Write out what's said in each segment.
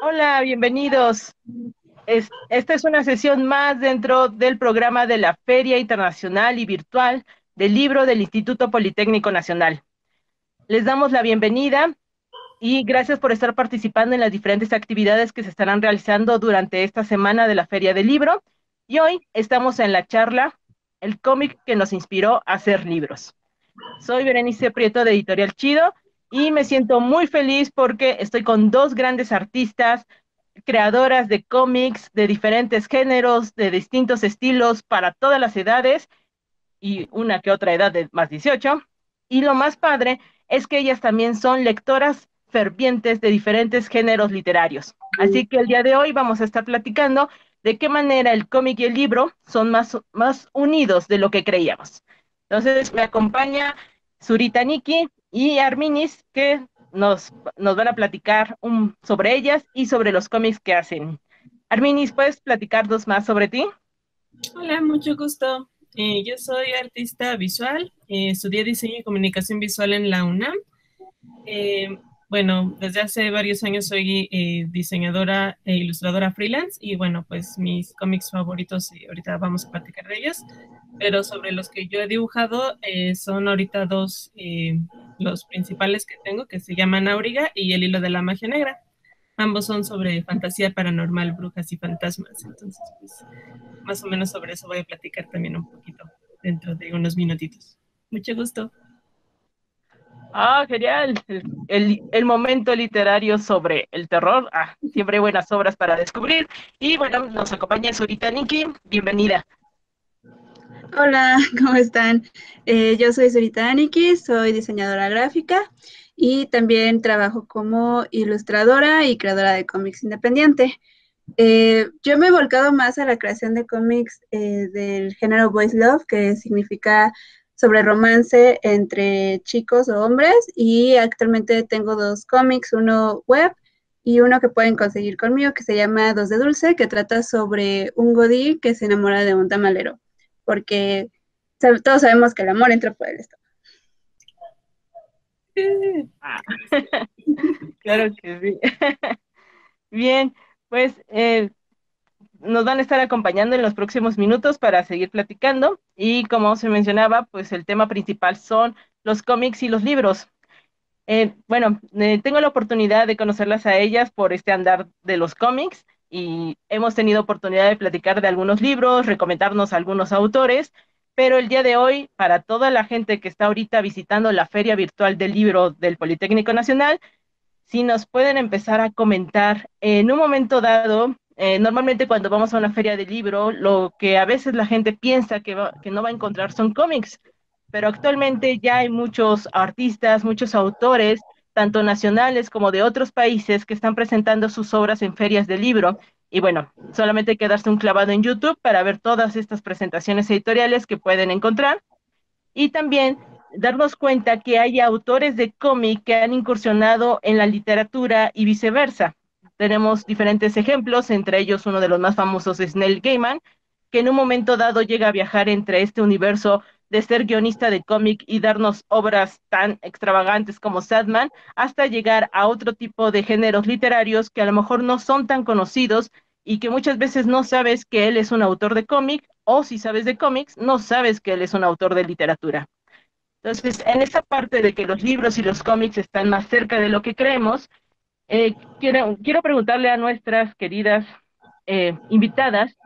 Hola, bienvenidos. Esta es una sesión más dentro del programa de la Feria Internacional y Virtual del Libro del Instituto Politécnico Nacional. Les damos la bienvenida y gracias por estar participando en las diferentes actividades que se estarán realizando durante esta semana de la Feria del Libro. Y hoy estamos en la charla El cómic que nos inspiró a hacer libros. Soy Berenice Prieto de Editorial Chido y me siento muy feliz porque estoy con dos grandes artistas, creadoras de cómics de diferentes géneros, de distintos estilos, para todas las edades y una que otra edad de más 18. Y lo más padre es que ellas también son lectoras fervientes de diferentes géneros literarios. Así que el día de hoy vamos a estar platicando de qué manera el cómic y el libro son más unidos de lo que creíamos. Entonces me acompaña Zurita Niki y Arminis, que nos van a platicar sobre ellas y sobre los cómics que hacen. Arminis, ¿puedes platicarnos más sobre ti? Hola, mucho gusto. Yo soy artista visual, estudié diseño y comunicación visual en la UNAM. Eh, bueno, desde hace varios años soy diseñadora e ilustradora freelance y bueno, pues mis cómics favoritos, ahorita vamos a platicar de ellos, pero sobre los que yo he dibujado son ahorita dos, los principales que tengo, que se llaman Auriga y El hilo de la magia negra. Ambos son sobre fantasía paranormal, brujas y fantasmas. Entonces, pues, más o menos sobre eso voy a platicar también un poquito dentro de unos minutitos. Mucho gusto. Ah, genial. El momento literario sobre el terror. Ah, siempre hay buenas obras para descubrir. Y bueno, nos acompaña Zurita Niki. Bienvenida. Hola, ¿cómo están? Yo soy Surita Aniki, soy diseñadora gráfica y también trabajo como ilustradora y creadora de cómics independiente. Yo me he volcado más a la creación de cómics del género Boys Love, que significa sobre romance entre chicos o hombres, y actualmente tengo dos cómics, uno web y uno que pueden conseguir conmigo, que se llama Dos de Dulce, que trata sobre un godí que se enamora de un tamalero, porque todos sabemos que el amor entra por el estómago. Ah, claro que sí. Bien, pues nos van a estar acompañando en los próximos minutos para seguir platicando. Y como se mencionaba, pues el tema principal son los cómics y los libros. Tengo la oportunidad de conocerlas a ellas por este andar de los cómics y hemos tenido oportunidad de platicar de algunos libros, recomendarnos a algunos autores, pero el día de hoy, para toda la gente que está ahorita visitando la Feria Virtual del Libro del Politécnico Nacional, si nos pueden empezar a comentar en un momento dado, normalmente cuando vamos a una feria de libro, lo que a veces la gente piensa que no va a encontrar son cómics, pero actualmente ya hay muchos artistas, muchos autores, tanto nacionales como de otros países, que están presentando sus obras en ferias de libro. Y bueno, solamente hay que darse un clavado en YouTube para ver todas estas presentaciones editoriales que pueden encontrar. Y también darnos cuenta que hay autores de cómic que han incursionado en la literatura y viceversa. Tenemos diferentes ejemplos, entre ellos uno de los más famosos es Neil Gaiman, que en un momento dado llega a viajar entre este universo de ser guionista de cómic y darnos obras tan extravagantes como Sandman, hasta llegar a otro tipo de géneros literarios que a lo mejor no son tan conocidos y que muchas veces no sabes que él es un autor de cómic, o si sabes de cómics, no sabes que él es un autor de literatura. Entonces, en esa parte de que los libros y los cómics están más cerca de lo que creemos, quiero preguntarle a nuestras queridas invitadas,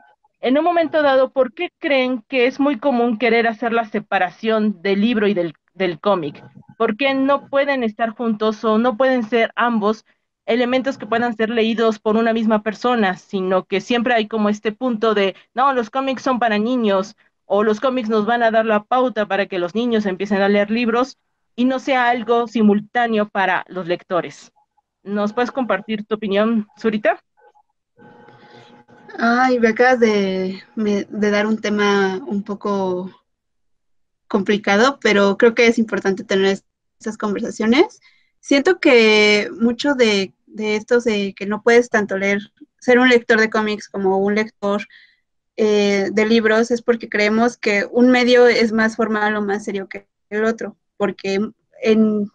en un momento dado, ¿por qué creen que es muy común querer hacer la separación del libro y del cómic? ¿Por qué no pueden estar juntos o no pueden ser ambos elementos que puedan ser leídos por una misma persona, sino que siempre hay como este punto de, no, los cómics son para niños o los cómics nos van a dar la pauta para que los niños empiecen a leer libros y no sea algo simultáneo para los lectores? ¿Nos puedes compartir tu opinión, Zurita? Ay, me acabas de dar un tema un poco complicado, pero creo que es importante tener estas conversaciones. Siento que mucho de estos de que no puedes tanto leer, ser un lector de cómics como un lector de libros, es porque creemos que un medio es más formal o más serio que el otro, porque en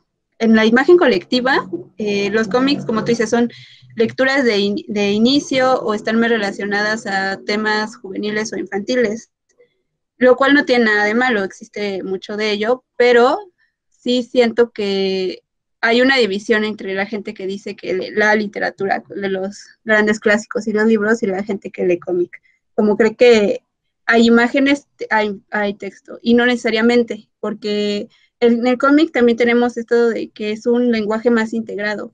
en la imagen colectiva, los cómics, como tú dices, son lecturas de inicio o están más relacionadas a temas juveniles o infantiles, lo cual no tiene nada de malo, existe mucho de ello, pero sí siento que hay una división entre la gente que dice que lee la literatura de los grandes clásicos y los libros y la gente que lee cómic. Como cree que hay imágenes, hay texto, y no necesariamente, porque en el cómic también tenemos esto de que es un lenguaje más integrado.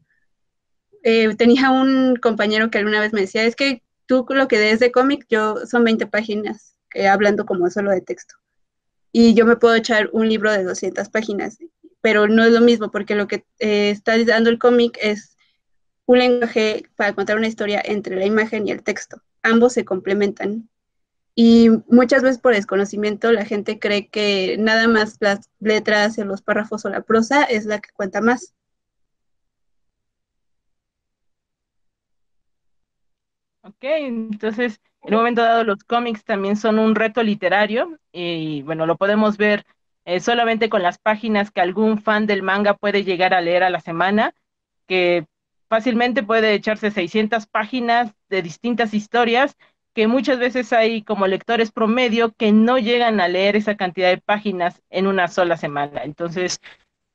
Tenía un compañero que alguna vez me decía, es que tú lo que des de cómic, yo son 20 páginas, hablando como solo de texto. Y yo me puedo echar un libro de 200 páginas, pero no es lo mismo, porque lo que está dando el cómic es un lenguaje para contar una historia entre la imagen y el texto. Ambos se complementan. Y muchas veces por desconocimiento la gente cree que nada más las letras, los párrafos o la prosa es la que cuenta más. Ok, entonces en un momento dado los cómics también son un reto literario y bueno, lo podemos ver solamente con las páginas que algún fan del manga puede llegar a leer a la semana, que fácilmente puede echarse 600 páginas de distintas historias, que muchas veces hay como lectores promedio que no llegan a leer esa cantidad de páginas en una sola semana. Entonces,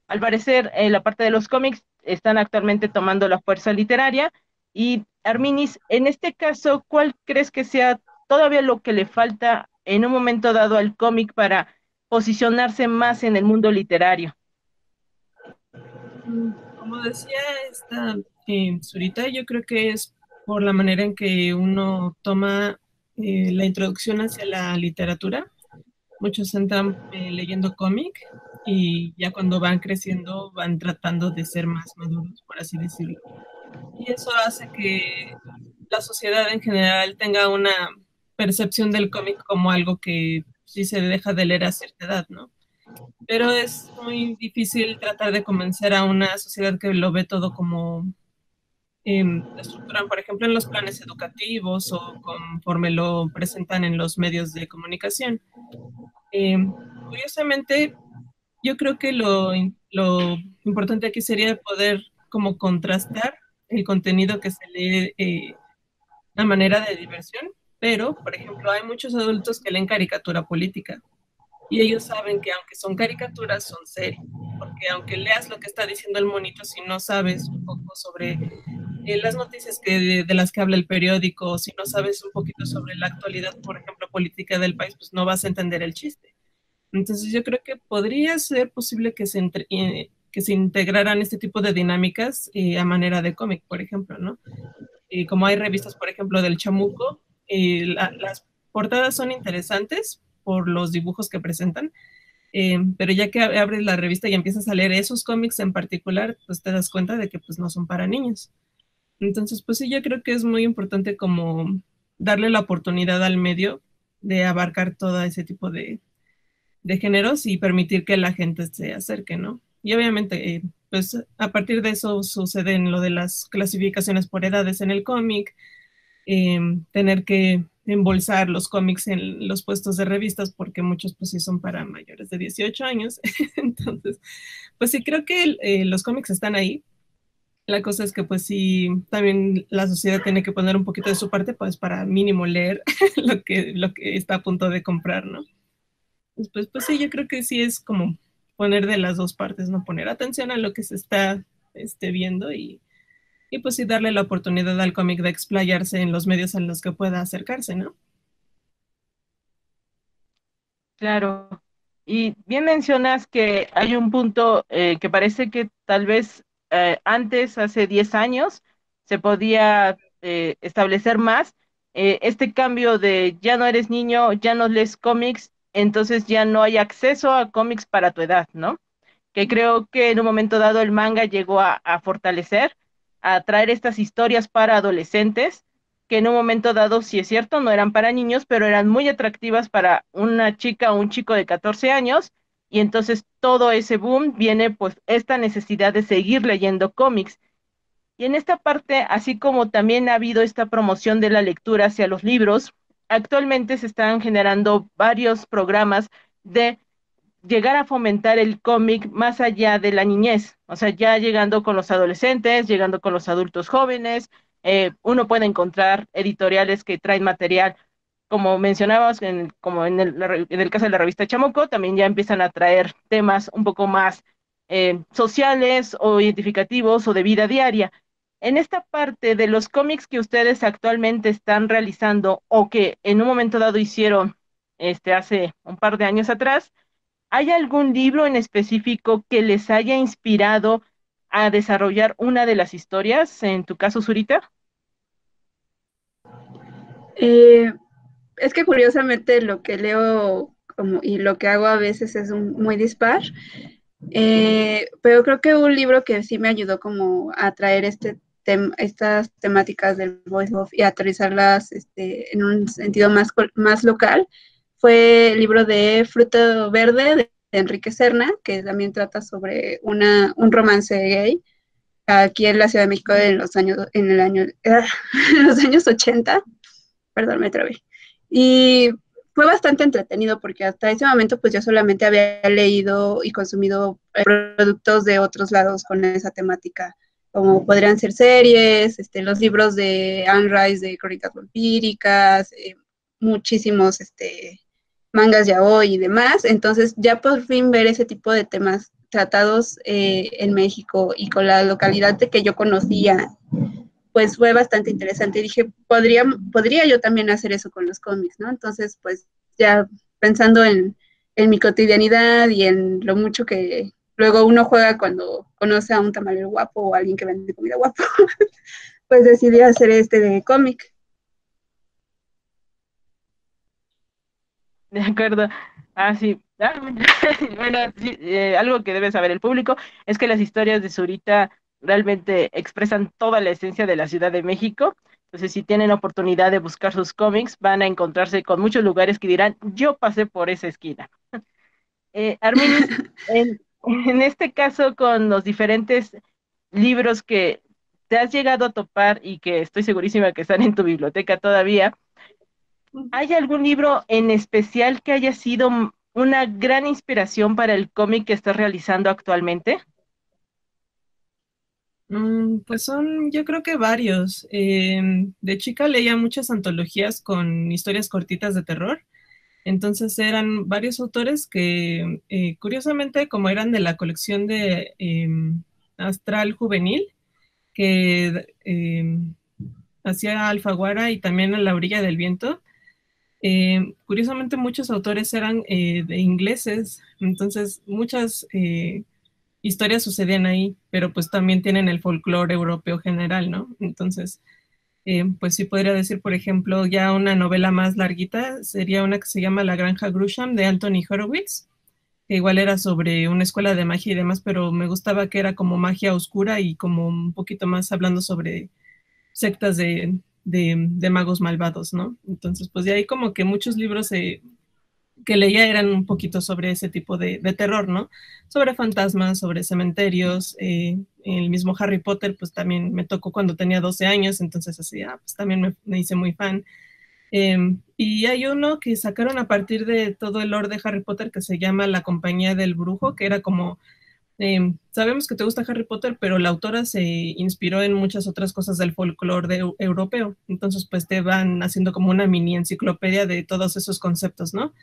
al parecer, la parte de los cómics están actualmente tomando la fuerza literaria. Y Arminis, en este caso, ¿cuál crees que sea todavía lo que le falta en un momento dado al cómic para posicionarse más en el mundo literario? Como decía esta Zurita, yo creo que es por la manera en que uno toma la introducción hacia la literatura. Muchos entran leyendo cómic y ya cuando van creciendo van tratando de ser más maduros, por así decirlo. Y eso hace que la sociedad en general tenga una percepción del cómic como algo que sí se deja de leer a cierta edad, ¿no? Pero es muy difícil tratar de convencer a una sociedad que lo ve todo como estructuran, por ejemplo, en los planes educativos o conforme lo presentan en los medios de comunicación. Eh, Curiosamente, yo creo que lo importante aquí sería poder como contrastar el contenido que se lee a manera de diversión, pero, por ejemplo, hay muchos adultos que leen caricatura política y ellos saben que aunque son caricaturas, son serias, porque aunque leas lo que está diciendo el monito, si no sabes un poco sobre las noticias de las que habla el periódico, si no sabes un poquito sobre la actualidad, por ejemplo, política del país, pues no vas a entender el chiste. Entonces yo creo que podría ser posible que se integraran este tipo de dinámicas a manera de cómic, por ejemplo, ¿no? Como hay revistas, por ejemplo, del Chamuco, las portadas son interesantes por los dibujos que presentan, pero ya que abres la revista y empiezas a leer esos cómics en particular, pues te das cuenta de que pues no son para niños. Entonces, pues sí, yo creo que es muy importante como darle la oportunidad al medio de abarcar todo ese tipo de géneros y permitir que la gente se acerque, ¿no? Y obviamente, pues a partir de eso sucede en lo de las clasificaciones por edades en el cómic, tener que embolsar los cómics en los puestos de revistas porque muchos pues sí son para mayores de 18 años. Entonces, pues sí, creo que los cómics están ahí. La cosa es que pues sí, también la sociedad tiene que poner un poquito de su parte pues para mínimo leer lo que está a punto de comprar, ¿no? Pues sí, yo creo que sí es como poner de las dos partes, ¿no? Poner atención a lo que se está viendo y pues sí darle la oportunidad al cómic de explayarse en los medios en los que pueda acercarse, ¿no? Claro. Y bien mencionas que hay un punto que parece que tal vez antes, hace 10 años, se podía establecer más este cambio de ya no eres niño, ya no lees cómics, entonces ya no hay acceso a cómics para tu edad, ¿no? Que creo que en un momento dado el manga llegó a fortalecer, a traer estas historias para adolescentes, que en un momento dado, sí es cierto, no eran para niños, pero eran muy atractivas para una chica o un chico de 14 años, y entonces todo ese boom viene pues esta necesidad de seguir leyendo cómics. Y en esta parte, así como también ha habido esta promoción de la lectura hacia los libros, actualmente se están generando varios programas de llegar a fomentar el cómic más allá de la niñez, o sea, ya llegando con los adolescentes, llegando con los adultos jóvenes, uno puede encontrar editoriales que traen material, como mencionabas, como en el caso de la revista Chamuco, también ya empiezan a traer temas un poco más sociales o identificativos o de vida diaria. En esta parte de los cómics que ustedes actualmente están realizando o que en un momento dado hicieron hace un par de años atrás, ¿hay algún libro en específico que les haya inspirado a desarrollar una de las historias? En tu caso, Zurita. Eh, es que curiosamente lo que leo y lo que hago a veces es muy dispar, pero creo que un libro que sí me ayudó como a traer estas temáticas del voice off y aterrizarlas en un sentido más local fue el libro de Fruto Verde de Enrique Serna, que también trata sobre un romance gay aquí en la Ciudad de México en los años 80. Perdón, me trabé. Y fue bastante entretenido porque hasta ese momento pues yo solamente había leído y consumido productos de otros lados con esa temática, como podrían ser series, los libros de Anne Rice de Crónicas Vampíricas, muchísimos mangas yaoi y demás. Entonces ya por fin ver ese tipo de temas tratados en México y con la localidad de que yo conocía, pues fue bastante interesante. Y dije, podría yo también hacer eso con los cómics, ¿no? Entonces, pues ya pensando en mi cotidianidad y en lo mucho que luego uno juega cuando conoce a un tamalero guapo o a alguien que vende comida guapo, pues decidí hacer este de cómic. De acuerdo. Ah, sí. Ah, bueno, sí, algo que debe saber el público es que las historias de Zurita realmente expresan toda la esencia de la Ciudad de México. Entonces, si tienen oportunidad de buscar sus cómics, van a encontrarse con muchos lugares que dirán, yo pasé por esa esquina. Arminis, en este caso, con los diferentes libros que te has llegado a topar y que estoy segurísima que están en tu biblioteca todavía, ¿hay algún libro en especial que haya sido una gran inspiración para el cómic que estás realizando actualmente? Pues son, yo creo que varios. De chica leía muchas antologías con historias cortitas de terror. Entonces eran varios autores que, curiosamente, como eran de la colección de Astral Juvenil, que hacía Alfaguara y también A la orilla del viento. Curiosamente, muchos autores eran de ingleses, entonces muchas historias sucedían ahí, pero pues también tienen el folclore europeo general, ¿no? Entonces, pues sí podría decir, por ejemplo, ya una novela más larguita sería una que se llama La Granja Grusham de Anthony Horowitz, que igual era sobre una escuela de magia y demás, pero me gustaba que era como magia oscura y como un poquito más hablando sobre sectas de magos malvados, ¿no? Entonces, pues de ahí como que muchos libros que leía eran un poquito sobre ese tipo de terror, ¿no? Sobre fantasmas, sobre cementerios, el mismo Harry Potter, pues también me tocó cuando tenía 12 años, entonces así, pues también me hice muy fan. Y hay uno que sacaron a partir de todo el lore de Harry Potter que se llama La Compañía del Brujo, que era como sabemos que te gusta Harry Potter, pero la autora se inspiró en muchas otras cosas del folclore europeo. Entonces, pues te van haciendo como una mini enciclopedia de todos esos conceptos, ¿no?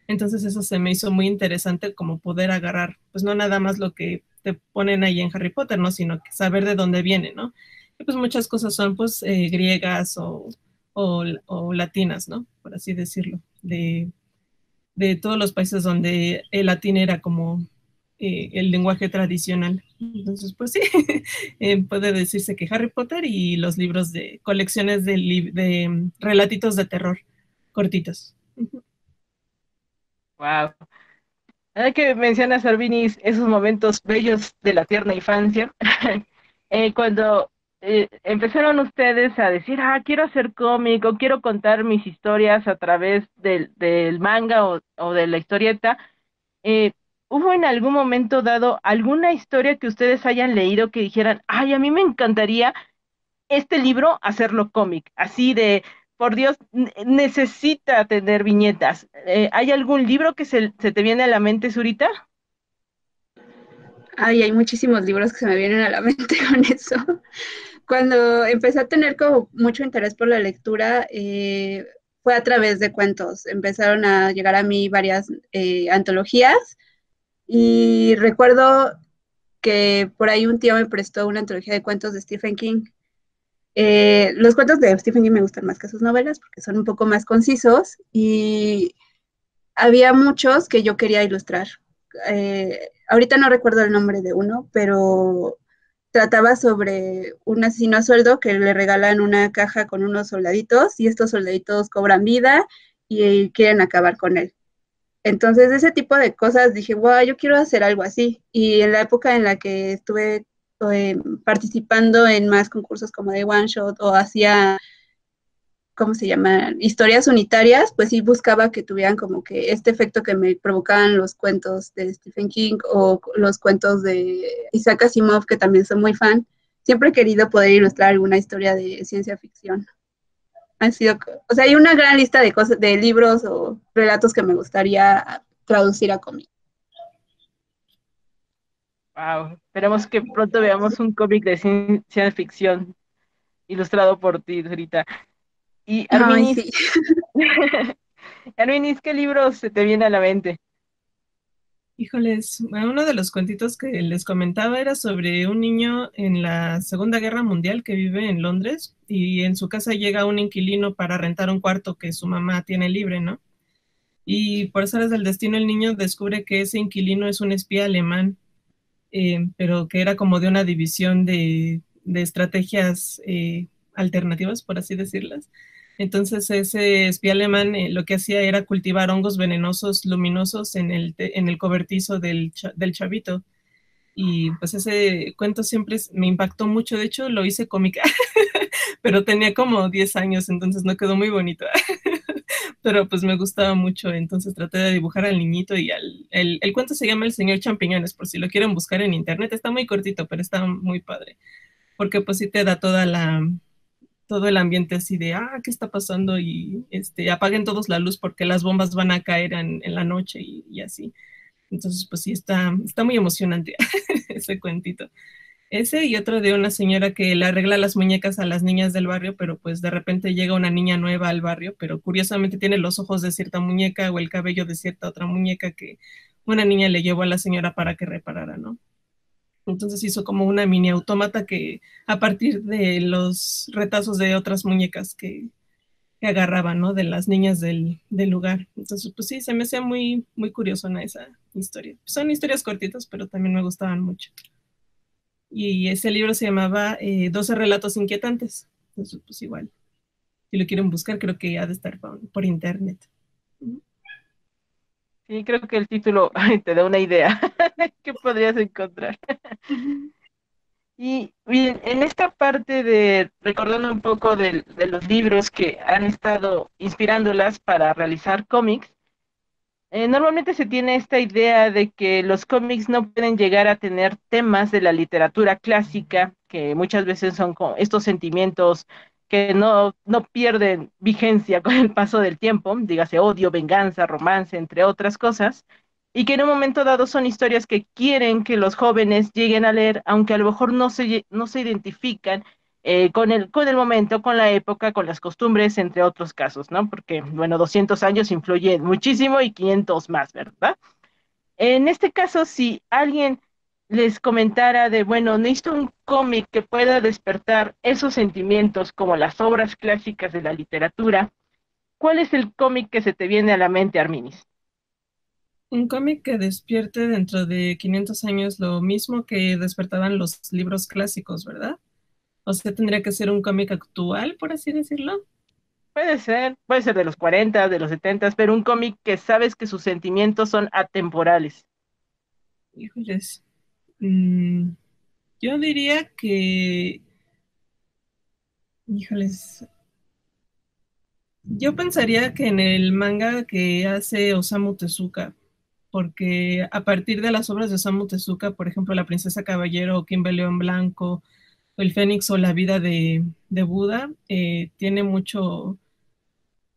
Entonces, eso se me hizo muy interesante como poder agarrar, pues no nada más lo que te ponen ahí en Harry Potter, ¿no? Sino que saber de dónde viene, ¿no? Y pues muchas cosas son, pues, griegas o latinas, ¿no? Por así decirlo, de todos los países donde el latín era como el lenguaje tradicional. Entonces, pues sí, puede decirse que Harry Potter y los libros de colecciones de relatitos de terror cortitos. Wow. Ahora que mencionas, Arvinis, esos momentos bellos de la tierna infancia, cuando empezaron ustedes a decir, quiero hacer cómic o quiero contar mis historias a través del manga o de la historieta, eh, ¿hubo en algún momento dado alguna historia que ustedes hayan leído que dijeran, ay, a mí me encantaría este libro hacerlo cómic, así de por Dios, necesita tener viñetas. ¿Hay algún libro que se te viene a la mente, Zurita? Ay, hay muchísimos libros que se me vienen a la mente con eso. Cuando empecé a tener como mucho interés por la lectura, fue a través de cuentos. Empezaron a llegar a mí varias antologías y recuerdo que por ahí un tío me prestó una antología de cuentos de Stephen King. Los cuentos de Stephen King me gustan más que sus novelas porque son un poco más concisos y había muchos que yo quería ilustrar. Ahorita no recuerdo el nombre de uno, pero trataba sobre un asesino a sueldo que le regalan una caja con unos soldaditos y estos soldaditos cobran vida y quieren acabar con él. Entonces, ese tipo de cosas dije, wow, yo quiero hacer algo así. Y en la época en la que estuve participando en más concursos como de One Shot o hacía, ¿cómo se llaman? Historias unitarias, pues sí buscaba que tuvieran como que este efecto que me provocaban los cuentos de Stephen King o los cuentos de Isaac Asimov, que también soy muy fan. Siempre he querido poder ilustrar alguna historia de ciencia ficción. Han sido, o sea, hay una gran lista de cosas, de libros o relatos que me gustaría traducir a cómic. Wow, esperemos que pronto veamos un cómic de ciencia ficción ilustrado por ti, Zurita. Y Ay, Arminis, sí. Arminis, ¿qué libros se te viene a la mente? Híjoles, uno de los cuentitos que les comentaba era sobre un niño en la Segunda Guerra Mundial que vive en Londres y en su casa llega un inquilino para rentar un cuarto que su mamá tiene libre, ¿no? Y por azares del destino el niño descubre que ese inquilino es un espía alemán, pero que era como de una división de estrategias alternativas, por así decirlas. Entonces ese espía alemán lo que hacía era cultivar hongos venenosos luminosos en el cobertizo del chavito. Y pues ese cuento siempre me impactó mucho. De hecho, lo hice cómica, pero tenía como 10 años, entonces no quedó muy bonito. Pero pues me gustaba mucho, entonces traté de dibujar al niñito y el cuento se llama El Señor Champiñones, por si lo quieren buscar en internet. Está muy cortito, pero está muy padre, porque pues sí te da todo el ambiente así de, ¿qué está pasando? Y apaguen todos la luz porque las bombas van a caer en la noche y así. Entonces, pues sí, está muy emocionante ese cuentito. Ese y otro de una señora que le arregla las muñecas a las niñas del barrio, pero pues de repente llega una niña nueva al barrio, pero curiosamente tiene los ojos de cierta muñeca o el cabello de cierta otra muñeca que una niña le llevó a la señora para que reparara, ¿no? Entonces hizo como una mini autómata que a partir de los retazos de otras muñecas que agarraban, ¿no? De las niñas del lugar. Entonces, pues sí, se me hacía muy, muy curiosona esa historia. Son historias cortitas, pero también me gustaban mucho. Y ese libro se llamaba 12 relatos inquietantes. Entonces, pues igual, si lo quieren buscar, creo que ha de estar por internet. Sí, creo que el título te da una idea. ¿Qué podrías encontrar? Y bien, en esta parte de recordando un poco de los libros que han estado inspirándolas para realizar cómics, normalmente se tiene esta idea de que los cómics no pueden llegar a tener temas de la literatura clásica, que muchas veces son estos sentimientos que no pierden vigencia con el paso del tiempo, dígase odio, venganza, romance, entre otras cosas, y que en un momento dado son historias que quieren que los jóvenes lleguen a leer, aunque a lo mejor no se identifican con el momento, con la época, con las costumbres, entre otros casos, ¿no? Porque, bueno, 200 años influyen muchísimo y 500 más, ¿verdad? En este caso, si alguien les comentara de, bueno, necesito un cómic que pueda despertar esos sentimientos como las obras clásicas de la literatura, ¿cuál es el cómic que se te viene a la mente, Arminis? Un cómic que despierte dentro de 500 años lo mismo que despertaban los libros clásicos, ¿verdad? O sea, tendría que ser un cómic actual, por así decirlo. Puede ser de los 40, de los 70, pero un cómic que sabes que sus sentimientos son atemporales. Híjoles. Mm, yo diría que, híjoles, yo pensaría que en el manga que hace Osamu Tezuka, porque a partir de las obras de Osamu Tezuka, por ejemplo, La Princesa Caballero o Kimber León Blanco, El Fénix o La vida de Buda, tiene mucho.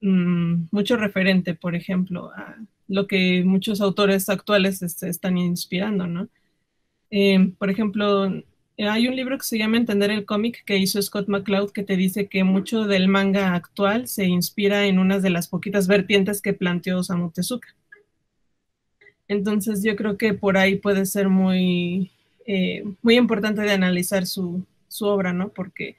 mucho referente, por ejemplo, a lo que muchos autores actuales están inspirando, ¿no? Por ejemplo, hay un libro que se llama Entender el cómic que hizo Scott McCloud que te dice que mucho del manga actual se inspira en unas de las poquitas vertientes que planteó Osamu Tezuka. Entonces yo creo que por ahí puede ser muy importante de analizar su obra, ¿no? Porque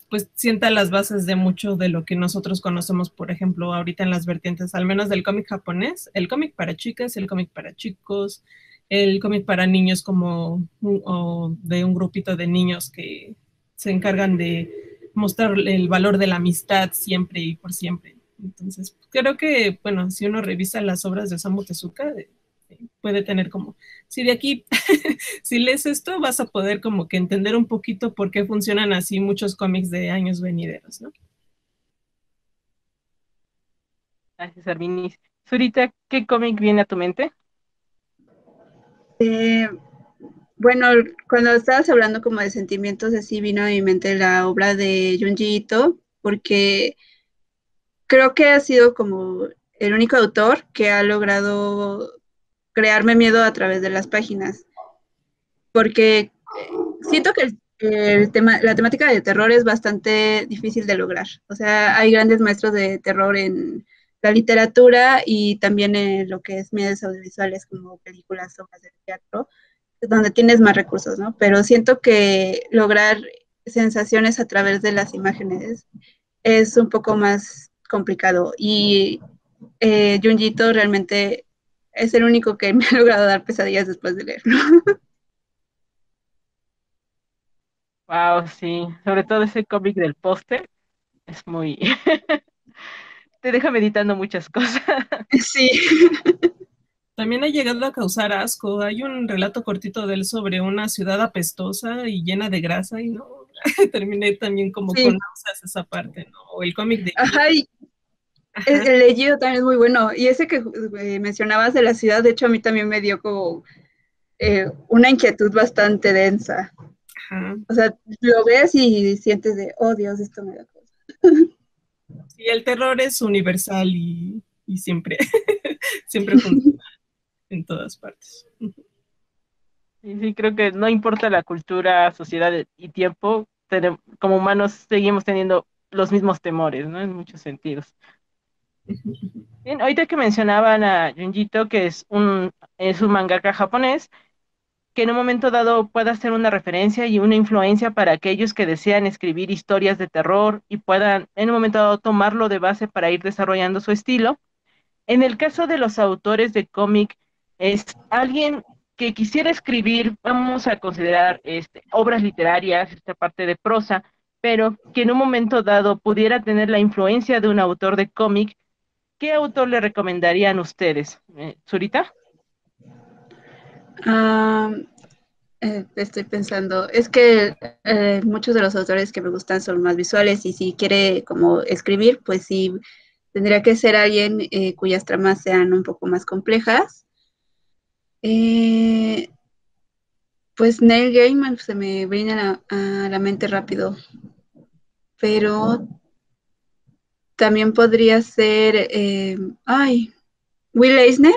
pues sienta las bases de mucho de lo que nosotros conocemos, por ejemplo, ahorita en las vertientes, al menos del cómic japonés, el cómic para chicas, el cómic para chicos, el cómic para niños como o de un grupito de niños que se encargan de mostrar el valor de la amistad siempre y por siempre. Entonces, creo que, bueno, si uno revisa las obras de Osamu Tezuka, puede tener como, si de aquí, si lees esto, vas a poder como que entender un poquito por qué funcionan así muchos cómics de años venideros, ¿no? Gracias, Arminis. Zurita, ¿qué cómic viene a tu mente? Bueno, cuando estabas hablando como de sentimientos, así vino a mi mente la obra de Junji Ito, porque creo que ha sido como el único autor que ha logrado crearme miedo a través de las páginas, porque siento que la temática de terror es bastante difícil de lograr. O sea, hay grandes maestros de terror en la literatura y también en lo que es medios audiovisuales como películas, obras de teatro, donde tienes más recursos, ¿no? Pero siento que lograr sensaciones a través de las imágenes es un poco más complicado y Junji Ito realmente es el único que me ha logrado dar pesadillas después de leerlo. Wow, sí, sobre todo ese cómic del póster, es muy... te deja meditando muchas cosas. Sí. También ha llegado a causar asco. Hay un relato cortito de él sobre una ciudad apestosa y llena de grasa y no, terminé también como Sí. con náuseas esa parte, ¿no? O el cómic de... Ajá, y Ajá. el leído también es muy bueno. Y ese que mencionabas de la ciudad, de hecho, a mí también me dio como una inquietud bastante densa. Ajá. O sea, lo ves y sientes de, oh Dios, esto me da cosa. Sí, el terror es universal y siempre, siempre funciona en todas partes. Y sí, creo que no importa la cultura, sociedad y tiempo, como humanos seguimos teniendo los mismos temores, ¿no? En muchos sentidos. Bien, ahorita que mencionaban a Junjito, que es un mangaka japonés, que en un momento dado pueda ser una referencia y una influencia para aquellos que desean escribir historias de terror y puedan en un momento dado tomarlo de base para ir desarrollando su estilo. En el caso de los autores de cómic, es alguien que quisiera escribir, vamos a considerar obras literarias, esta parte de prosa, pero que en un momento dado pudiera tener la influencia de un autor de cómic. ¿Qué autor le recomendarían ustedes? ¿Zurita? Ah, estoy pensando, es que muchos de los autores que me gustan son más visuales y si quiere como escribir, pues sí, tendría que ser alguien cuyas tramas sean un poco más complejas. Eh, pues Neil Gaiman se me viene a la mente rápido, pero también podría ser, Will Eisner.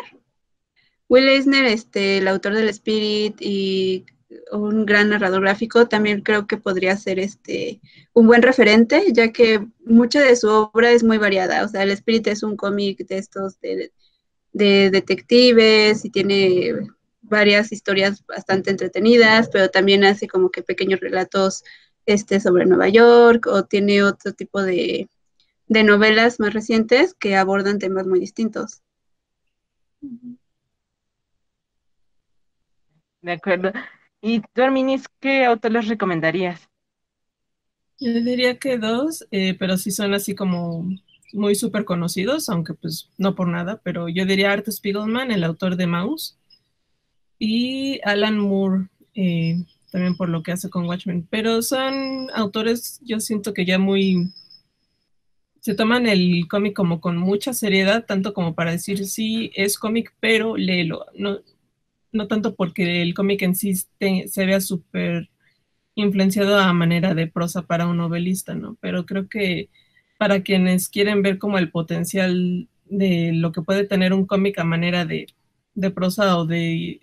Will Eisner, el autor del Spirit y un gran narrador gráfico, también creo que podría ser un buen referente, ya que mucha de su obra es muy variada. O sea, el Spirit es un cómic de estos de detectives y tiene varias historias bastante entretenidas, pero también hace como que pequeños relatos sobre Nueva York o tiene otro tipo de novelas más recientes que abordan temas muy distintos. De acuerdo. ¿Y tú, Arminis, qué autor les recomendarías? Yo diría que dos, pero sí son así como muy súper conocidos, aunque pues no por nada, pero yo diría Art Spiegelman, el autor de Mouse, y Alan Moore, también por lo que hace con Watchmen, pero son autores, yo siento que ya muy, se toman el cómic como con mucha seriedad, tanto como para decir, sí, es cómic, pero léelo, no, no tanto porque el cómic en sí se vea súper influenciado a manera de prosa para un novelista, ¿no? Pero creo que para quienes quieren ver como el potencial de lo que puede tener un cómic a manera de prosa o de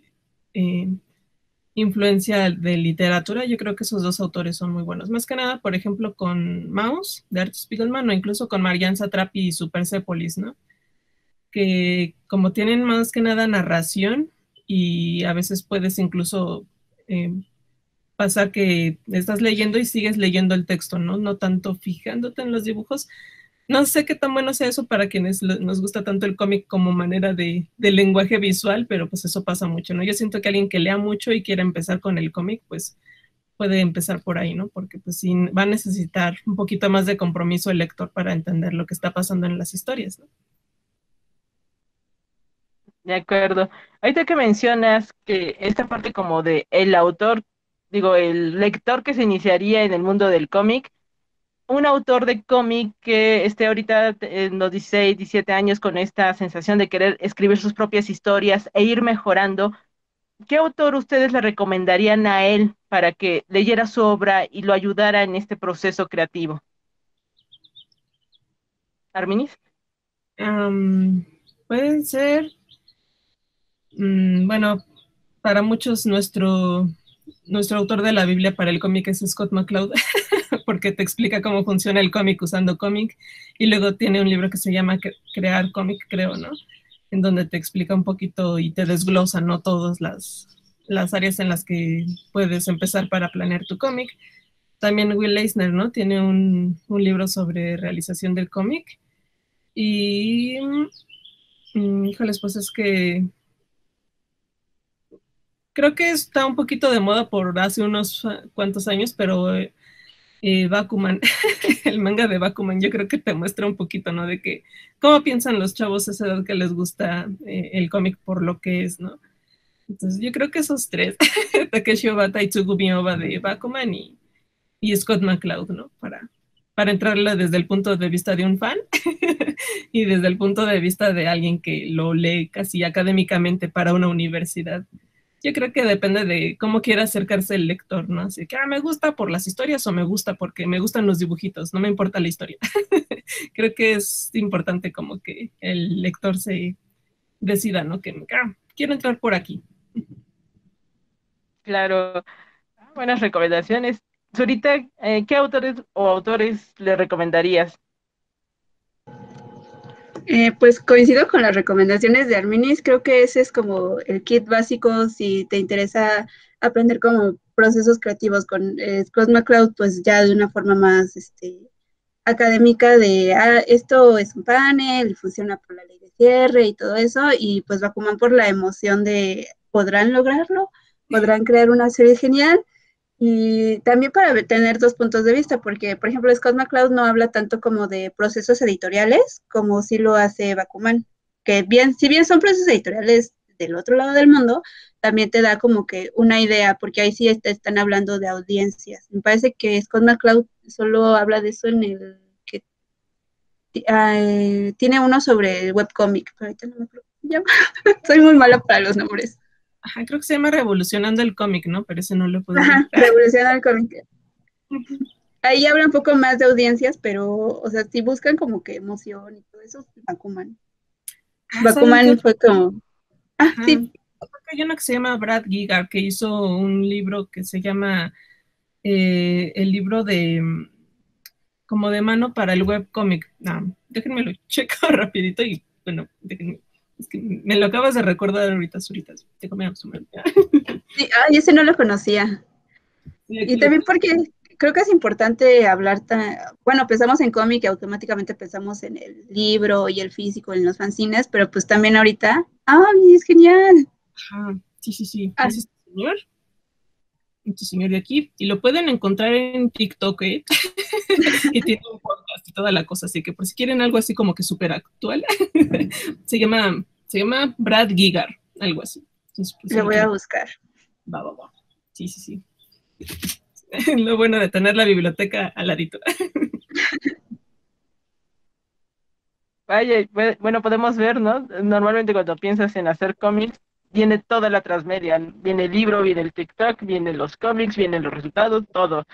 influencia de literatura. Yo creo que esos dos autores son muy buenos. Más que nada, por ejemplo, con Maus, de Art Spiegelman, o incluso con Marianne Satrapi y su Persepolis, ¿no? Que como tienen más que nada narración y a veces puedes incluso pasar que estás leyendo y sigues leyendo el texto, ¿no? No tanto fijándote en los dibujos. No sé qué tan bueno sea eso para quienes nos gusta tanto el cómic como manera de lenguaje visual, pero pues eso pasa mucho, ¿no? Yo siento que alguien que lea mucho y quiera empezar con el cómic, pues puede empezar por ahí, ¿no? Porque pues sí va a necesitar un poquito más de compromiso el lector para entender lo que está pasando en las historias, ¿no? De acuerdo. Ahorita que mencionas que esta parte como de el autor, digo, el lector que se iniciaría en el mundo del cómic, un autor de cómic que esté ahorita en los 16, 17 años con esta sensación de querer escribir sus propias historias e ir mejorando, ¿qué autor ustedes le recomendarían a él para que leyera su obra y lo ayudara en este proceso creativo? ¿Arminis? Um, Pueden ser, bueno, para muchos nuestro autor de la Biblia para el cómic es Scott McCloud, porque te explica cómo funciona el cómic usando cómic, y luego tiene un libro que se llama Crear cómic, creo, ¿no? En donde te explica un poquito y te desglosa, ¿no? Todas las áreas en las que puedes empezar para planear tu cómic. También Will Eisner, ¿no? Tiene un libro sobre realización del cómic. Y, híjoles, pues es que creo que está un poquito de moda por hace unos cuantos años, pero Bakuman, el manga de Bakuman, yo creo que te muestra un poquito, ¿no? De que cómo piensan los chavos a esa edad que les gusta el cómic por lo que es, ¿no? Entonces yo creo que esos tres, Takeshi Obata y Tsugumi Oba de Bakuman y Scott McCloud, ¿no? Para entrarle desde el punto de vista de un fan y desde el punto de vista de alguien que lo lee casi académicamente para una universidad. Yo creo que depende de cómo quiera acercarse el lector, ¿no? Así que, me gusta por las historias o me gusta porque me gustan los dibujitos, no me importa la historia. Creo que es importante como que el lector se decida, ¿no? Que quiero entrar por aquí. Claro, buenas recomendaciones. Zurita, ¿qué autores o autores le recomendarías? Pues coincido con las recomendaciones de Arminis, creo que ese es como el kit básico si te interesa aprender como procesos creativos con Scott McCloud, pues ya de una forma más académica de, esto es un panel, funciona por la ley de cierre y todo eso, y pues Bakuman por la emoción de, ¿podrán lograrlo? ¿Podrán crear una serie genial? Y también para tener dos puntos de vista, porque, por ejemplo, Scott McCloud no habla tanto como de procesos editoriales, como sí lo hace Bakuman, que bien, si bien son procesos editoriales del otro lado del mundo, también te da como que una idea, porque ahí sí están hablando de audiencias. Me parece que Scott McCloud solo habla de eso en el que tiene uno sobre el webcomic, pero ahorita no me acuerdo cómo se llama. Soy muy mala para los nombres. Ajá, creo que se llama Revolucionando el cómic, ¿no? Pero ese no lo puedo Ajá, ver. revoluciona el cómic. Ahí habla un poco más de audiencias, pero, o sea, si buscan como que emoción y todo eso, Bakuman. ¿Saben qué? Bakuman fue como, Ajá. sí, Hay uno que se llama Brad Gigar, que hizo un libro que se llama el libro de como de mano para el webcomic. Déjenme lo checo rapidito y bueno, déjenme. Es que me lo acabas de recordar ahorita, Zurita. Déjame asumir. sí, ese no lo conocía. Sí, Y aquí lo también tengo. porque creo que es importante hablar, bueno, pensamos en cómic y automáticamente pensamos en el libro y el físico, en los fanzines, pero pues también ahorita, es genial. Ajá, sí, sí, sí. Ah, Es este señor de aquí, y lo pueden encontrar en TikTok, ¿eh? Y tiene un podcast y toda la cosa, así que por si quieren algo así como que súper actual, se llama Brad Gigar, algo así. Entonces, pues, si lo lo voy a quieren, buscar. va. Sí, sí, sí. Lo bueno de tener la biblioteca al ladito. Vaya, bueno, podemos ver, ¿no? Normalmente cuando piensas en hacer cómics, viene toda la transmedia, viene el libro, viene el TikTok, vienen los cómics, vienen los resultados, todo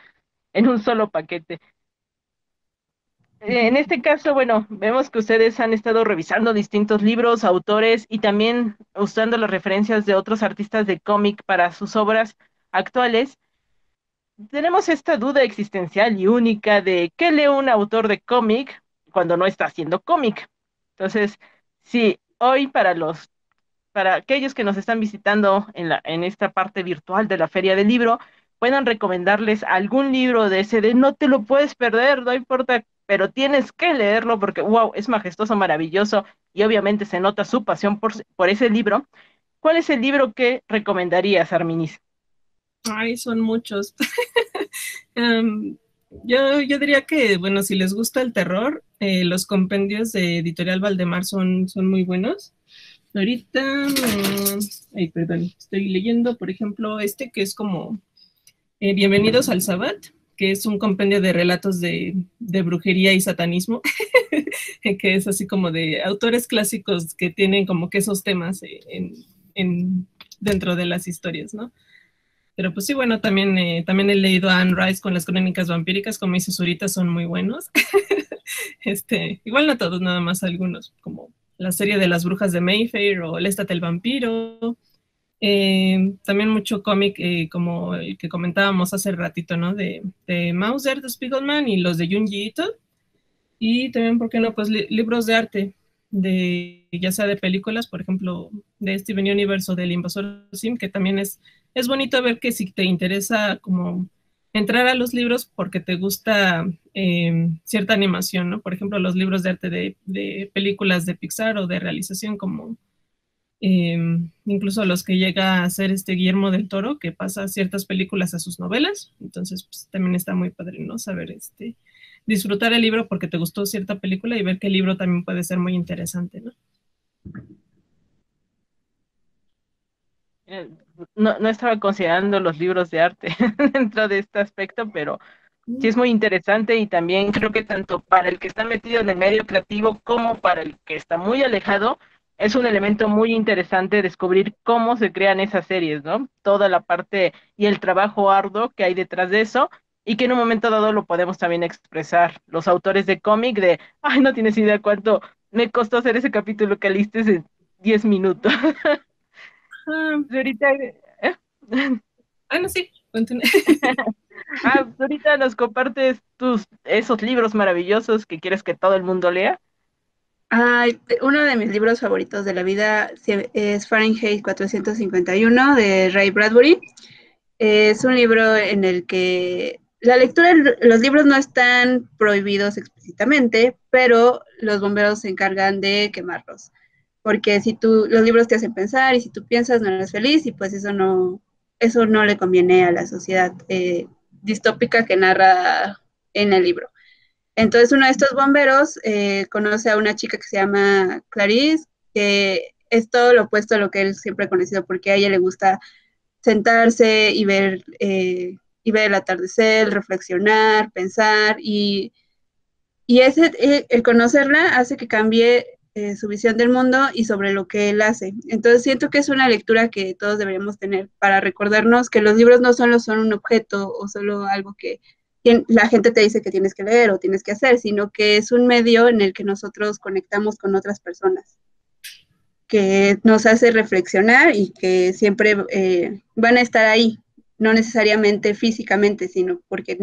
en un solo paquete. En este caso, bueno, vemos que ustedes han estado revisando distintos libros, autores y también usando las referencias de otros artistas de cómic para sus obras actuales. Tenemos esta duda existencial y única de qué lee un autor de cómic cuando no está haciendo cómic. Entonces, sí, hoy para aquellos que nos están visitando en esta parte virtual de la Feria del Libro, puedan recomendarles algún libro de ese de no te lo puedes perder, no importa, pero tienes que leerlo porque, wow, es majestuoso, maravilloso y obviamente se nota su pasión por ese libro. ¿Cuál es el libro que recomendarías, Arminis? Ay, son muchos. Um, yo diría que, bueno, si les gusta el terror, los compendios de Editorial Valdemar son muy buenos. Ahorita, ay, perdón, estoy leyendo, por ejemplo, este que es como Bienvenidos al Sabbat, que es un compendio de relatos de brujería y satanismo, que es así como de autores clásicos que tienen como que esos temas dentro de las historias, ¿no? Pero pues sí, bueno, también he leído a Anne Rice con las crónicas vampíricas, como dice Zurita, son muy buenos. Igual no todos, nada más algunos, como la serie de las brujas de Mayfair o Lestat el vampiro. También mucho cómic, como el que comentábamos hace ratito, ¿no? De Mauser, de Spiegelman y los de Junji Ito. Y también, ¿por qué no? Pues libros de arte, ya sea de películas, por ejemplo, de Steven Universe o del Invasor Sim, que también es bonito ver que si te interesa como entrar a los libros porque te gusta cierta animación, ¿no? Por ejemplo, los libros de arte de películas de Pixar o de realización como incluso los que llega a hacer Guillermo del Toro, que pasa ciertas películas a sus novelas. Entonces, pues, también está muy padre, ¿no? Saber disfrutar el libro porque te gustó cierta película y ver que el libro también puede ser muy interesante, ¿no? Eh, no estaba considerando los libros de arte dentro de este aspecto, pero sí es muy interesante y también creo que tanto para el que está metido en el medio creativo como para el que está muy alejado, es un elemento muy interesante descubrir cómo se crean esas series, ¿no? Toda la parte y el trabajo arduo que hay detrás de eso y que en un momento dado lo podemos también expresar. Los autores de cómic de, ay, no tienes idea cuánto me costó hacer ese capítulo que leíste en 10 minutos. Ah, Ahorita, no, sí, continúe. ahorita nos compartes esos libros maravillosos que quieres que todo el mundo lea. Ay, uno de mis libros favoritos de la vida es Fahrenheit 451 de Ray Bradbury. Es un libro en el que la lectura, los libros no están prohibidos explícitamente, pero los bomberos se encargan de quemarlos. Porque si los libros te hacen pensar y si tú piensas no eres feliz y pues eso no le conviene a la sociedad distópica que narra en el libro. Entonces uno de estos bomberos conoce a una chica que se llama Clarice, que es todo lo opuesto a lo que él siempre ha conocido, porque a ella le gusta sentarse y ver el atardecer, reflexionar, pensar, y el conocerla hace que cambie su visión del mundo y sobre lo que él hace. Entonces siento que es una lectura que todos deberíamos tener para recordarnos que los libros no solo son un objeto o solo algo que la gente te dice que tienes que leer o tienes que hacer, sino que es un medio en el que nosotros conectamos con otras personas, que nos hace reflexionar y que siempre van a estar ahí, no necesariamente físicamente, sino porque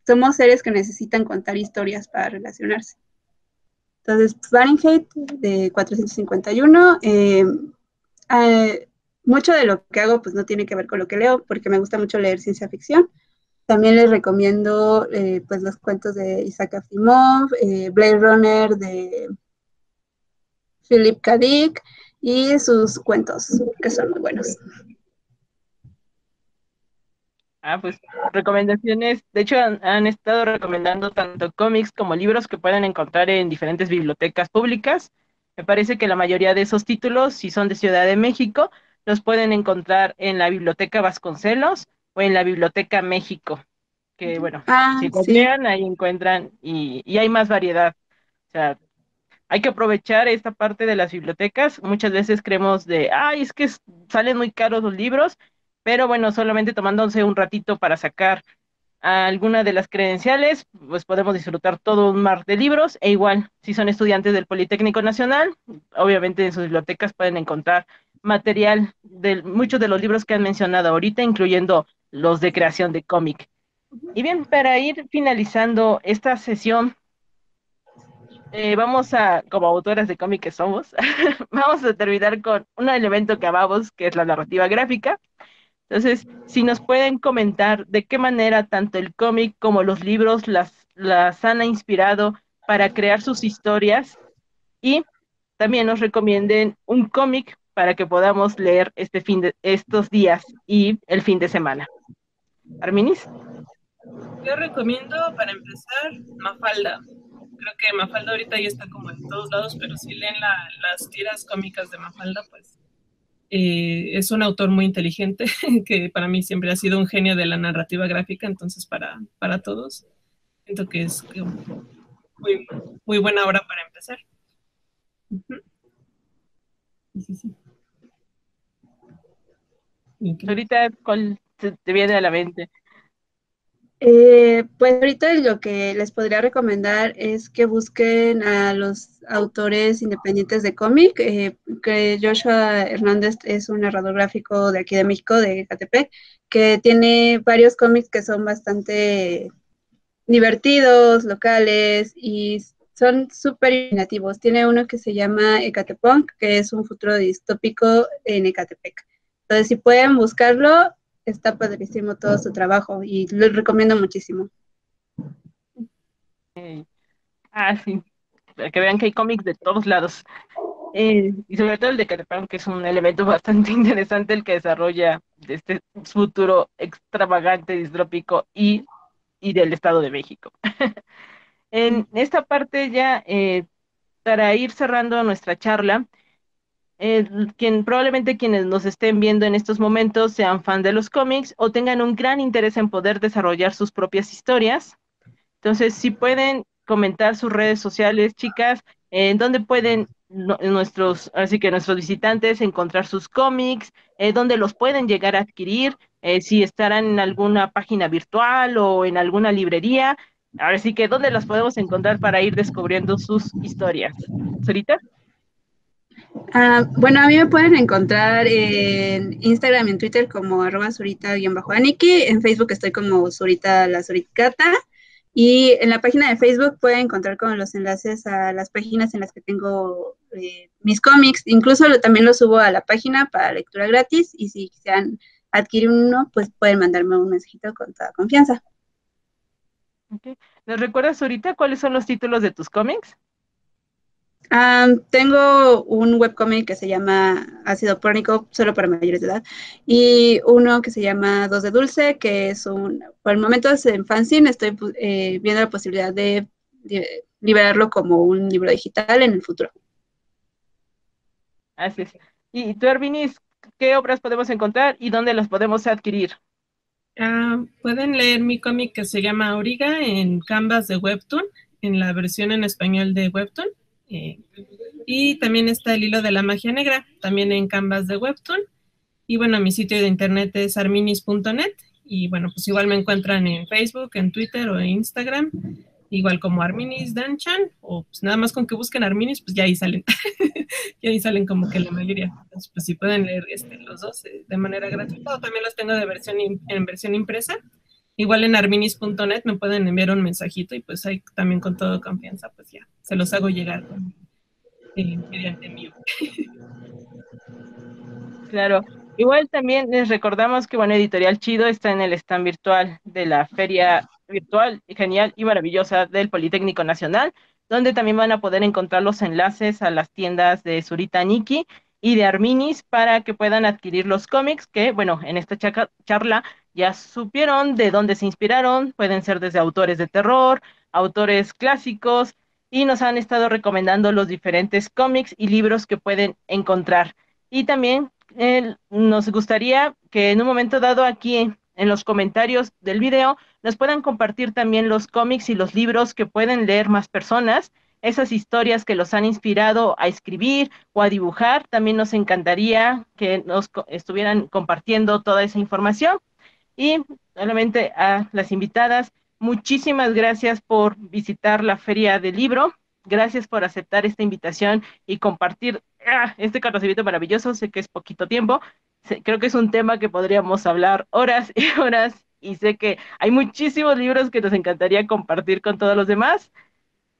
somos seres que necesitan contar historias para relacionarse. Entonces, Fahrenheit de 451, mucho de lo que hago pues no tiene que ver con lo que leo, porque me gusta mucho leer ciencia ficción. También les recomiendo pues los cuentos de Isaac Asimov, Blade Runner de Philip K. Dick y sus cuentos, que son muy buenos. Pues recomendaciones, de hecho han estado recomendando tanto cómics como libros que pueden encontrar en diferentes bibliotecas públicas. Me parece que la mayoría de esos títulos, si son de Ciudad de México, los pueden encontrar en la Biblioteca Vasconcelos o en la Biblioteca México, que bueno, si Sí. googlean ahí encuentran y hay más variedad. O sea, hay que aprovechar esta parte de las bibliotecas. Muchas veces creemos de, ay, es que salen muy caros los libros, pero bueno, solamente tomándose un ratito para sacar alguna de las credenciales, pues podemos disfrutar todo un mar de libros, e igual, si son estudiantes del Politécnico Nacional, obviamente en sus bibliotecas pueden encontrar material de muchos de los libros que han mencionado ahorita, incluyendo los de creación de cómic. Y bien, para ir finalizando esta sesión, vamos a, como autoras de cómic que somos, vamos a terminar con un elemento que amamos, que es la narrativa gráfica. Entonces, si nos pueden comentar de qué manera tanto el cómic como los libros las han inspirado para crear sus historias, y también nos recomienden un cómic para que podamos leer estos días y el fin de semana. Arminis. Yo recomiendo, para empezar, Mafalda. Creo que Mafalda ahorita ya está como en todos lados, pero si leen las tiras cómicas de Mafalda, pues es un autor muy inteligente, que para mí siempre ha sido un genio de la narrativa gráfica, entonces para todos, siento que es muy, muy buena obra para empezar. Sí. Ahorita, ¿cuál te viene a la mente? Pues ahorita lo que les podría recomendar es que busquen a los autores independientes de cómic, que Joshua Hernández es un narrador gráfico de aquí de México, de Ecatepec, que tiene varios cómics que son bastante divertidos, locales y son súper imaginativos. Tiene uno que se llama Ecatepunk, que es un futuro distópico en Ecatepec. Entonces, si pueden buscarlo, está padrísimo todo su trabajo y lo recomiendo muchísimo. Sí, para que vean que hay cómics de todos lados. Y sobre todo el de Catepán, que es un elemento bastante interesante el que desarrolla de este futuro extravagante, distrópico y del Estado de México. En esta parte ya, para ir cerrando nuestra charla, probablemente quienes nos estén viendo en estos momentos sean fan de los cómics o tengan un gran interés en poder desarrollar sus propias historias. Entonces, si pueden comentar sus redes sociales, chicas, en dónde pueden así que nuestros visitantes encontrar sus cómics, dónde los pueden llegar a adquirir, si estarán en alguna página virtual o en alguna librería. Ahora sí que, ¿dónde las podemos encontrar para ir descubriendo sus historias? ¿Sarita? Bueno, a mí me pueden encontrar en Instagram y en Twitter como @surita_aniki, en Facebook estoy como Surita la Suricata, y en la página de Facebook pueden encontrar con los enlaces a las páginas en las que tengo mis cómics, incluso también los subo a la página para lectura gratis, y si quisieran adquirir uno, pues pueden mandarme un mensajito con toda confianza. Okay. ¿Nos recuerdas ahorita cuáles son los títulos de tus cómics? Tengo un webcomic que se llama Ácido Pórnico, solo para mayores de edad, y uno que se llama Dos de Dulce, que es por el momento es en fanzine, estoy viendo la posibilidad de liberarlo como un libro digital en el futuro. Así es. Y tú, Arvinis, ¿qué obras podemos encontrar y dónde las podemos adquirir? Pueden leer mi cómic que se llama Auriga en Canvas de Webtoon, en la versión en español de Webtoon. Y también está El Hilo de la Magia Negra, también en Canvas de Webtoon. Y bueno, mi sitio de internet es arminis.net. Y bueno, pues igual me encuentran en Facebook, en Twitter o en Instagram, igual como Arminis Danchan, o pues nada más con que busquen Arminis, pues ya ahí salen. Ya ahí salen como que la mayoría. Entonces, pues si pueden leer los dos de manera gratuita, o también los tengo en versión impresa. Igual en arminis.net me pueden enviar un mensajito y pues ahí también con toda confianza, pues ya se los hago llegar mediante mío. Claro. Igual también les recordamos que, bueno, Editorial Chido está en el stand virtual de la Feria Virtual Genial y Maravillosa del Politécnico Nacional, donde también van a poder encontrar los enlaces a las tiendas de Surita Niki y de Arminis para que puedan adquirir los cómics que, bueno, en esta charla ya supieron de dónde se inspiraron. Pueden ser desde autores de terror, autores clásicos, y nos han estado recomendando los diferentes cómics y libros que pueden encontrar. Y también nos gustaría que en un momento dado aquí en los comentarios del video nos puedan compartir también los cómics y los libros que pueden leer más personas, esas historias que los han inspirado a escribir o a dibujar. También nos encantaría que nos estuvieran compartiendo toda esa información. Y solamente a las invitadas, muchísimas gracias por visitar la Feria del Libro. Gracias por aceptar esta invitación y compartir este conocimiento maravilloso. Sé que es poquito tiempo. Creo que es un tema que podríamos hablar horas y horas. Y sé que hay muchísimos libros que nos encantaría compartir con todos los demás.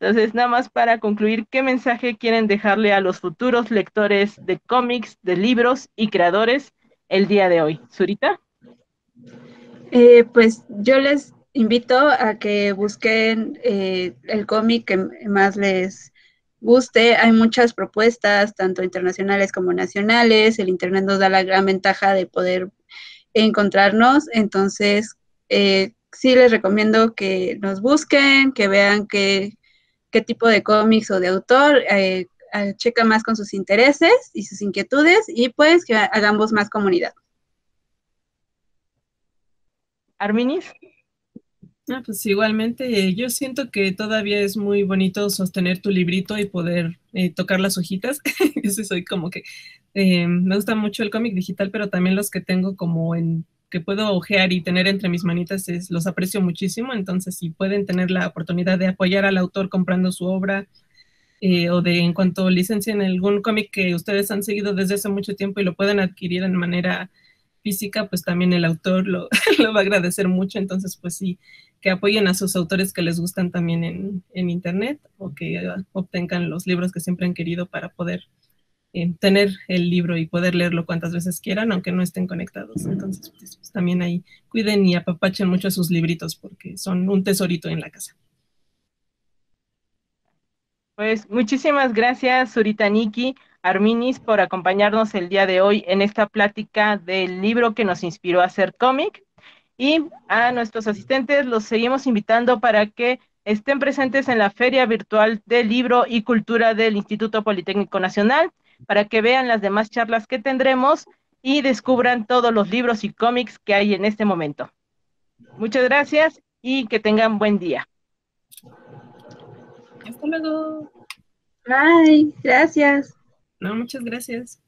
Entonces, nada más para concluir, ¿qué mensaje quieren dejarle a los futuros lectores de cómics, de libros y creadores el día de hoy? ¿Zurita? Pues yo les invito a que busquen el cómic que más les guste. Hay muchas propuestas, tanto internacionales como nacionales. El Internet nos da la gran ventaja de poder encontrarnos. Entonces, sí les recomiendo que nos busquen, que vean qué tipo de cómics o de autor checa más con sus intereses y sus inquietudes, y pues que hagamos más comunidad. ¿Arminis? Pues igualmente, yo siento que todavía es muy bonito sostener tu librito y poder tocar las hojitas. Eso soy como que me gusta mucho el cómic digital, pero también los que tengo como en que puedo ojear y tener entre mis manitas los aprecio muchísimo. Entonces, si pueden tener la oportunidad de apoyar al autor comprando su obra, o de en cuanto licencien algún cómic que ustedes han seguido desde hace mucho tiempo y lo pueden adquirir en manera física, pues también el autor lo, lo va a agradecer mucho. Entonces, pues sí, que apoyen a sus autores que les gustan también en internet, o que obtengan los libros que siempre han querido para poder tener el libro y poder leerlo cuantas veces quieran, aunque no estén conectados. Entonces, pues también ahí cuiden y apapachen mucho sus libritos porque son un tesorito en la casa. Pues muchísimas gracias, Zurita Niki, Arminis, por acompañarnos el día de hoy en esta plática del libro que nos inspiró a hacer cómic. Y a nuestros asistentes los seguimos invitando para que estén presentes en la Feria Virtual del Libro y Cultura del Instituto Politécnico Nacional, para que vean las demás charlas que tendremos y descubran todos los libros y cómics que hay en este momento. Muchas gracias y que tengan buen día. Hasta luego. Bye, gracias. No, muchas gracias.